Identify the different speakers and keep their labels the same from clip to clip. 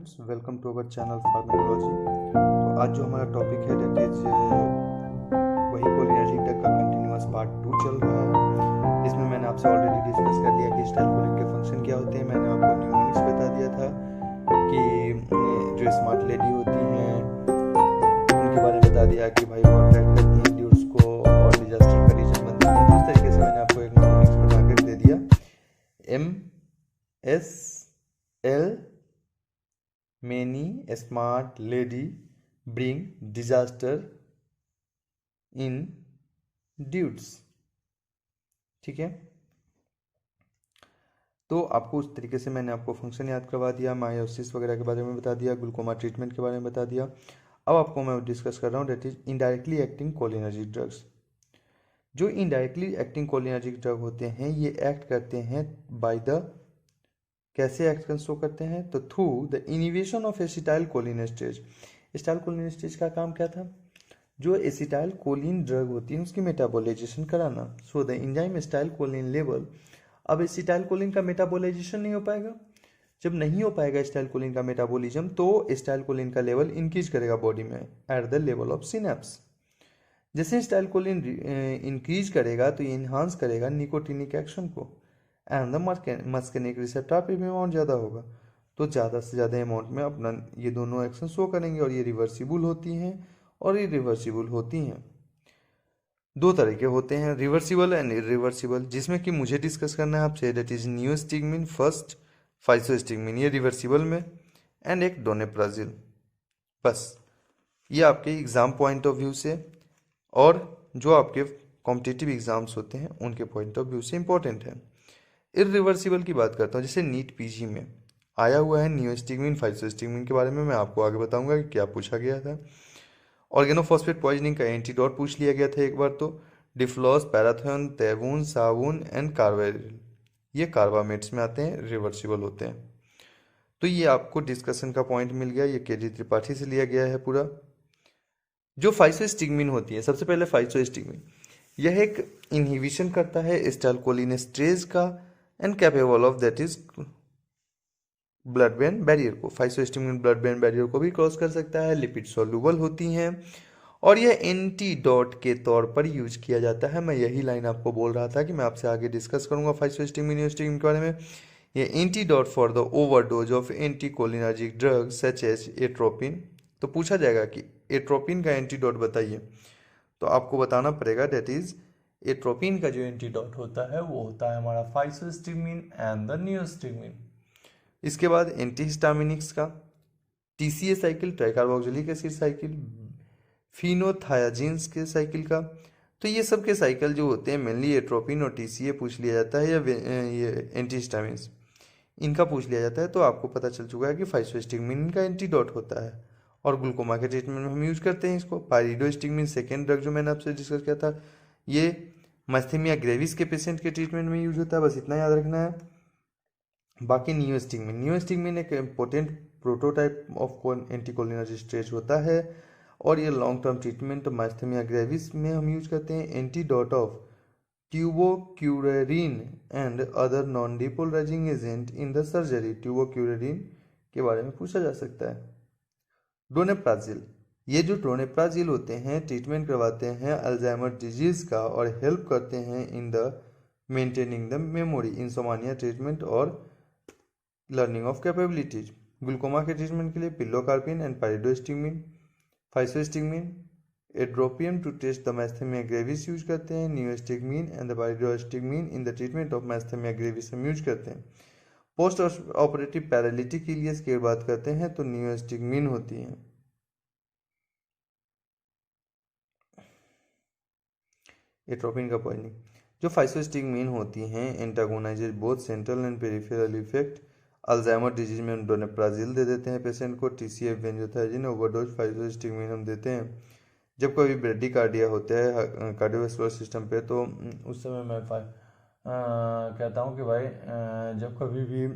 Speaker 1: Friends, welcome to our channel pharmacology. तो आज जो हमारा टॉपिक है डेट इज वही कोलिनर्जिक ड्रग का कंटिन्यूअस पार्ट 2 चल रहा है, जिसमें मैंने आपसे ऑलरेडी डिस्कस कर लिया कि स्टाइलकोलिन के फंक्शन क्या होते हैं। मैंने आपको न्यूमोनिक्स बता दिया था कि जो स्मार्ट लेडी होती हैं उनके बारे में बता दिया कि भाई वो अट्रैक्ट करती हैं ड्यूड्स को और डिजास्टर का रीजन बनती हैं। तो इस तरीके से मैंने आपको एक न्यूमोनिक्स बना कर दे दिया। MSL many smart lady bring disaster in dudes। ठीक है, तो आपको उस तरीके से मैंने आपको फंक्शन याद करवा दिया, मायोसिस वगैरह के बारे में बता दिया, ग्लूकोमा ट्रीटमेंट के बारे में बता दिया। अब आपको मैं डिस्कस कर रहा हूँ that is indirectly acting cholinergic drugs. जो इनडायरेक्टली एक्टिंग कोलिनर्जिक ड्रग होते हैं ये एक्ट करते हैं बाय द, कैसे एक्शन शो करते हैं, तो through the inhibition of acetyl cholinesterase. Acetyl cholinesterase का काम क्या था? जो एसिटाइल कोलिन ड्रग होती है उसकी मेटाबोलाइजेशन कराना। So the enzyme acetyl choline level, अब एसिटाइल कोलिन का मेटाबोलाइजेशन नहीं हो पाएगा। जब नहीं हो पाएगा एसिटाइल कोलिन का मेटाबॉलिज्म, तो एसिटाइल कोलिन का लेवल इंक्रीज करेगा बॉडी में at the level of synapse. जैसे एसिटाइल कोलिन इंक्रीज करेगा तो ये इन्हांस करेगा निकोटिनिक एक्शन को, एंड द मस्केनिक रिसेप्टर पे भी अमाउंट ज़्यादा होगा, तो ज़्यादा से ज़्यादा अमाउंट में अपना ये दोनों एक्शन शो करेंगे। और ये रिवर्सिबल होती हैं और इरिवर्सिबल होती हैं। दो तरह के होते हैं, रिवर्सिबल एंड इरिवर्सिबल, जिसमें कि मुझे डिस्कस करना है आपसे दैट इज नियोस्टिग्मिन फर्स्ट, फाइसोस्टिग्मिन ये रिवर्सिबल में, एंड एक डोनेप्राजिल। बस ये आपके एग्ज़ाम पॉइंट ऑफ व्यू से और जो आपके कॉम्पिटिटिव एग्ज़ाम्स होते हैं उनके पॉइंट ऑफ व्यू से इंपॉर्टेंट है। इरिवर्सिबल की बात करता हूँ, जैसे नीट पीजी में आया हुआ है नियोस्टिग्मिन फाइसोस्टिग्मिन के बारे में मैं आपको आगे बताऊंगा कि क्या पूछा गया था। ऑर्गेनोफॉस्फेट पॉइजनिंग का एंटीडोट पूछ लिया गया था एक बार, तो डिफ्लॉस, पैराथोन, तेवून, साबुन एंड कार्वेरिल ये कार्बामेट्स में आते हैं, रिवर्सिबल होते हैं। तो ये आपको डिस्कशन का पॉइंट मिल गया, ये केडी त्रिपाठी से लिया गया है पूरा। जो फाइसोस्टिग्मिन होती है, सबसे पहले फाइसोस्टिग्मिन यह एक इनहिबिशन करता है एसिटाइलकोलिनेस्टेज का and capable of that is blood brain barrier को। फाइसोस्टिग्मिन ब्लड ब्रेन बैरियर को भी क्रॉस कर सकता है, लिपिड सॉल्युबल होती हैं और यह एंटीडोट के तौर पर यूज किया जाता है। मैं यही लाइन आपको बोल रहा था कि मैं आपसे आगे डिस्कस करूंगा फाइसोस्टिग्मिन नियोस्टिग्मिन के बारे में। ये antidote for the overdose of anticholinergic drug such as atropine. तो पूछा जाएगा कि एट्रोपिन का एंटीडोट बताइए, तो आपको बताना पड़ेगा दैट इज एट्रोपिन का जो एंटीडोट होता है वो होता है हमारा फाइसोस्टिग्मिन एंड द नियोस्टिग्मिन। इसके बाद एंटीहिस्टामिनिक्स का TCA cycle, tricarboxylic acid cycle, phenothiazines के साइकिल का। तो ये सब के साइकिल जो होते हैं मेनली एट्रोपिन और टीसीए पूछ लिया जाता है, या ये एंटीहिस्टामिन्स इनका पूछ लिया जाता है। तो आपको पता चल चुका है कि फाइसोस्टिग्मिन का एंटीडोट होता है और ग्लूकोमा के ट्रीटमेंट में हम यूज करते हैं इसको। पाइरिडोस्टिग्मिन सेकेंड ड्रग जो मैंने आपसे डिस्कस किया था, ये मास्थेमिया ग्रेविस के पेशेंट के ट्रीटमेंट में यूज होता है, बस इतना याद रखना है। बाकी नियोस्टिग्मिन एक इम्पोर्टेंट प्रोटोटाइप ऑफ एंटीकोलिनर्जिक होता है और ये long term treatment myasthenia gravis में हम यूज करते हैं। Antidote of tubocurarine and other non depolarizing agent in the surgery. Tubocurarine के बारे में पूछा जा सकता है। डोनेप्राजिल, ये जो डोनेप्राजिल होते हैं ट्रीटमेंट करवाते हैं अल्जाइमर डिजीज का और हेल्प करते हैं in the maintaining the memory, insomnia treatment और लर्निंग ऑफ कैपेबिलिटीज। ग्लूकोमा के ट्रीटमेंट के लिए pilocarpine and pyridostigmine, physostigmine, edrophonium to test the myasthenia gravis use करते हैं। Neostigmine and the pyridostigmine in the treatment of myasthenia gravis हम use करते हैं। Post operative paralytic iliacus की बात करते हैं तो नियोस्टिग्मिन होती है। एट्रोपिन का पॉइजनिंग, जो फाइसोस्टिग्मिन होती हैं antagonizes both central and peripheral effect. Alzheimer disease में हम डोनेप्राजिल दे देते हैं पेशेंट को। टीसीएफ बेंजोथाइजिन ओवरडोज फाइसोस्टिग्मिन हम देते हैं। जब कभी ब्रेडिकार्डिया होता है कार्डियोवैस्कुलर सिस्टम पे, तो उस समय मैं कहता हूँ कि भाई जब कभी भी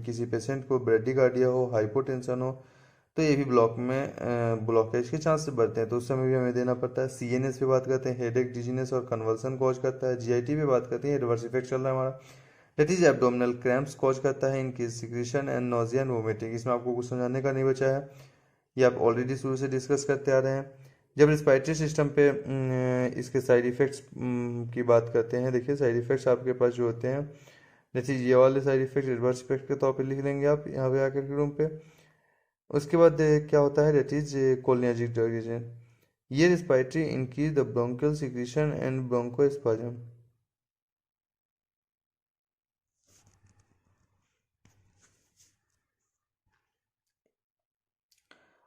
Speaker 1: किसी पेशेंट को ब्रेडिकार्डिया हो, हाइपोटेंशन हो, तो ये भी ब्लॉकेज के चांस बढ़ते हैं, तो उस समय भी हमें देना पड़ता है। सीएनएस पे बात करते हैं, हेडेक, डिजीनेस और कन्वल्सन कॉज करता है। जीआईटी पे बात करते हैं, रिवर्स इफेक्ट चल रहा है हमारा, that is abdominal cramps cause करता है इनकी secretion and nausea and vomiting. इसमें आपको कुछ समझाने का नहीं बचा है, ये आप ऑलरेडी शुरू से डिस्कस करते आ रहे हैं। जब रिस्पायरेटरी सिस्टम पे इसके साइड इफ़ेक्ट्स की बात करते हैं, देखिए साइड इफ़ेक्ट्स आपके पास जो होते हैं, जैसे ये वाले साइड इफ़ेक्ट्स रिवर्स इफेक्ट के तौर पे लिख लेंगे आप यहाँ पे आकर के रूम पे। उसके बाद क्या होता है, दैट इज कोलिनर्जिक ड्रग। ये respiratory increase the bronchial secretion and bronchospasm.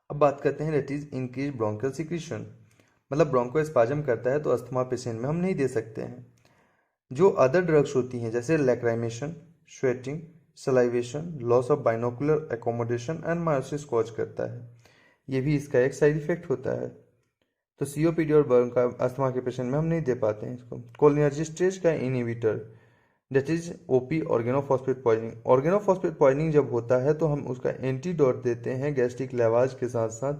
Speaker 1: अब बात करते हैं that is increase bronchial secretion, मतलब ब्रोंकोस्पाज्म करता है तो अस्थमा पेशेंट में हम नहीं दे सकते हैं। जो अदर ड्रग्स होती हैं जैसे lacrimation, sweating, salivation, loss of binocular accommodation and miosis cause करता है, ये भी इसका एक साइड इफेक्ट होता है। तो सीओपीडी और बर्न का अस्थमा के पेशेंट में हम नहीं दे पाते हैं इसको। कोलिनर्जिस्टेज का inhibitor that is OP organophosphate poisoning. Organophosphate poisoning जब होता है तो हम उसका एंटीडोट देते हैं गैस्ट्रिक लेवाज के साथ साथ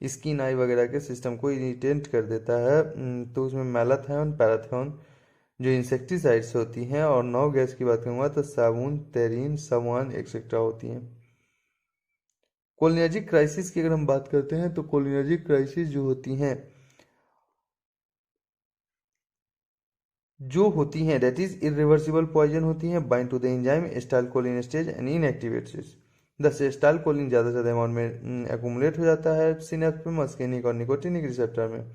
Speaker 1: स्किन आई वगैरह के सिस्टम को इरिटेट कर देता है। तो उसमें मैलाथेन, पैराथेन जो इंसेक्टिसाइड्स होती हैं, और नौ गैस की बात करूँगा तो साबुन, तेरीन, सवान एक्सेट्रा होती हैं। कोलिनर्जिक क्राइसिस की अगर हम बात करते हैं तो कोलिनर्जिक क्राइसिस जो होती हैं दैट इज इरिवर्सिबल पॉइजन होती हैं, bind to the enzyme acetylcholinesterase and inactivates. दस एसिटाइलकोलिन ज़्यादा से ज़्यादा अमाउंट में एक्यूमुलेट हो जाता है सिनेप्स में, मस्केनिक और निकोटिनिक रिसेप्टर में।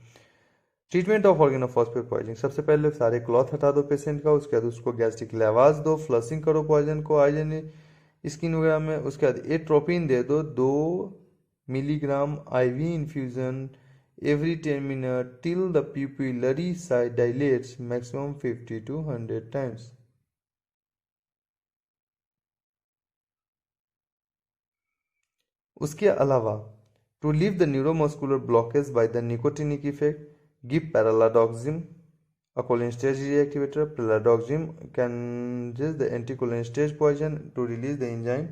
Speaker 1: ट्रीटमेंट ऑफ ऑर्गेनोफॉस्फेट पॉइजनिंग, सबसे पहले सारे क्लॉथ हटा दो पेशेंट का, उसके बाद उसको गैस्ट्रिक लेवाज दो, फ्लशिंग करो पॉइजन को आइजन स्किन वगैरह में। उसके बाद एट्रोपिन दे दो 2 milligram IV infusion every 10 minutes till the pupillary side dilates maximum 50 to 100 times. उसके अलावा to leave the neuromuscular blockage by the nicotinic effect, give paralodoxim, a cholinesterase reactivator. Paralodoxim can resist the anticholinesterase poison to release the enzyme.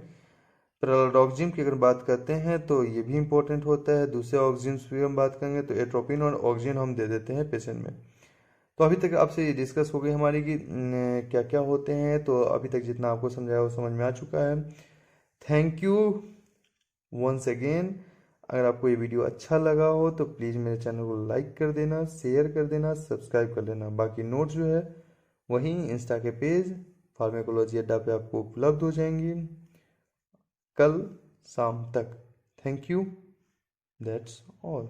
Speaker 1: पैरालॉक्सिम की अगर बात करते हैं तो ये भी इंपॉर्टेंट होता है। दूसरे ऑक्सीजन की हम बात करेंगे तो एट्रोपिन और ऑक्सीजन हम दे देते हैं पेशेंट में। तो अभी तक आपसे ये डिस्कस हो गई हमारी कि क्या क्या होते हैं, तो अभी तक जितना आपको समझाया वो समझ में आ चुका है। Thank you once again. अगर आपको ये वीडियो अच्छा लगा हो तो प्लीज़ मेरे चैनल को लाइक कर देना, शेयर कर देना, सब्सक्राइब कर लेना। बाकी नोट्स जो है वहीं इंस्टा के पेज फार्मेकोलॉजी अड्डा पे आपको उपलब्ध हो जाएंगी कल शाम तक। Thank you, that's all.